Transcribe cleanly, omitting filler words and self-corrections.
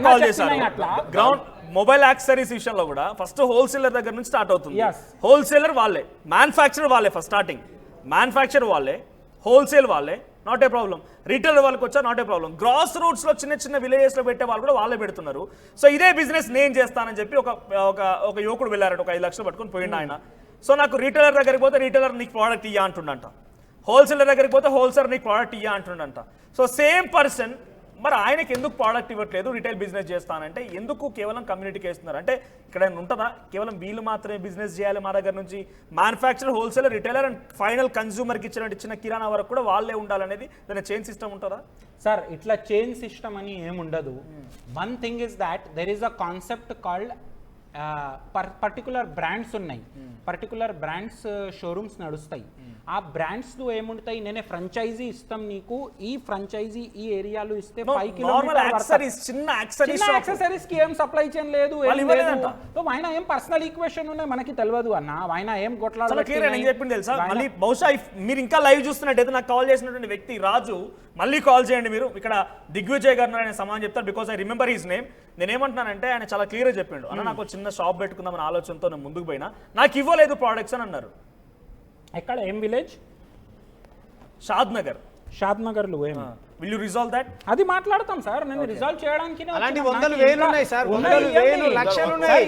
Call చేశారు ground mobile accessories విషయంలో కూడా ఫస్ట్ హోల్సేలర్ దగ్గర నుంచి స్టార్ట్ అవుతుంది. హోల్సేలర్ వాళ్ళే, మ్యానుఫ్యాక్చరర్ వాళ్ళే, ఫస్ట్ స్టార్టింగ్ మ్యానుఫ్యాక్చర్ వాళ్ళే, హోల్సేల్ వాళ్ళే, నాట్ ఏ ప్రాబ్లం. రీటైలర్ వాళ్ళకి వచ్చా నాట్ ఏ ప్రాబ్లం. గ్రాస్ రూట్స్లో చిన్న చిన్న విలేజెస్లో పెట్టే వాళ్ళు కూడా వాళ్ళే పెడుతున్నారు. సో ఇదే బిజినెస్ నేను చేస్తానని చెప్పి ఒక యువకుడు వెళ్ళారట, ఒక 5 లక్షలు పట్టుకొని పోయిండు ఆయన. సో నాకు రీటైలర్ దగ్గరికి పోతే రీటైలర్ నీకు ప్రోడక్ట్ ఇయ్యా అంటుండంట, హోల్సేలర్ దగ్గరికి పోతే హోల్సేలర్ నీకు ప్రోడక్ట్ ఇయ్యా అంటుండంట. సో సేమ్ పర్సన్ మరి ఆయనకి ఎందుకు ప్రోడక్ట్ ఇవ్వట్లేదు, రిటైల్ బిజినెస్ చేస్తానంటే ఎందుకు కేవలం కమ్యూనిటీకి వేస్తున్నారు? అంటే ఇక్కడ ఉంటుందా కేవలం వీళ్ళు మాత్రమే బిజినెస్ చేయాలి మా దగ్గర నుంచి? Manufacturer, wholesaler, retailer and final కన్జ్యూమర్కి ఇచ్చినట్టు చిన్న కిరాణా వరకు కూడా వాళ్ళే ఉండాలనేది దాని చైన్ సిస్టమ్ ఉంటుందా సార్? ఇట్లా చైన్ సిస్టమ్ అని ఏముండదు. One thing is that there is a concept called particular brands ఉన్నాయి, పర్టికులర్ బ్రాండ్స్ షోరూమ్స్ నడుస్తాయి. ఆ బ్రాండ్స్ ఏముంటాయి, నేనే ఫ్రాంచైజీ ఇస్తాం నీకు, ఈ ఫ్రాంచైజీ ఈ ఏరియాలో ఇస్తే 5 కిలోమీటర్స్ చిన్న యాక్సెసరీస్ కి ఏం సప్లై చైన్ లేదు. ఆయన ఏం పర్సనల్ ఈక్వేషన్ ఉన్నాయి మనకి తెలియదు అన్న, ఆయన ఏం చెప్పింది తెలుసా? మళ్ళీ బహుశా మీరు ఇంకా లైవ్ చూస్తున్నట్టయితే నాకు కాల్ చేసినటువంటి వ్యక్తి రాజు, మళ్ళీ కాల్ చేయండి మీరు. ఇక్కడ దిగ్విజయ్ గారు ఆయన సమాధానం చెప్తారు, because I remember his name. నేనేమంటున్నానంటే ఆయన చాలా క్లియర్గా చెప్పిండు, అన్న నాకు చిన్న షాప్ పెట్టుకుందామని ఆలోచనతో నేను ముందుకు పోయినా, నాకు ఇవ్వలేదు ప్రోడక్ట్స్ అని అన్నారు. ఎక్కడ, ఏం విలేజ్? షాద్ నగర్. షాద్ నగర్ లో ఏం విల్ యు రిజాల్వ్ దట్? అది మాట్లాడతాం సార్, నేను రిజాల్వ్ చేయడానికి అలాంటి 100,000 ఉన్నాయి సార్, 100,000 లక్షలు ఉన్నాయి.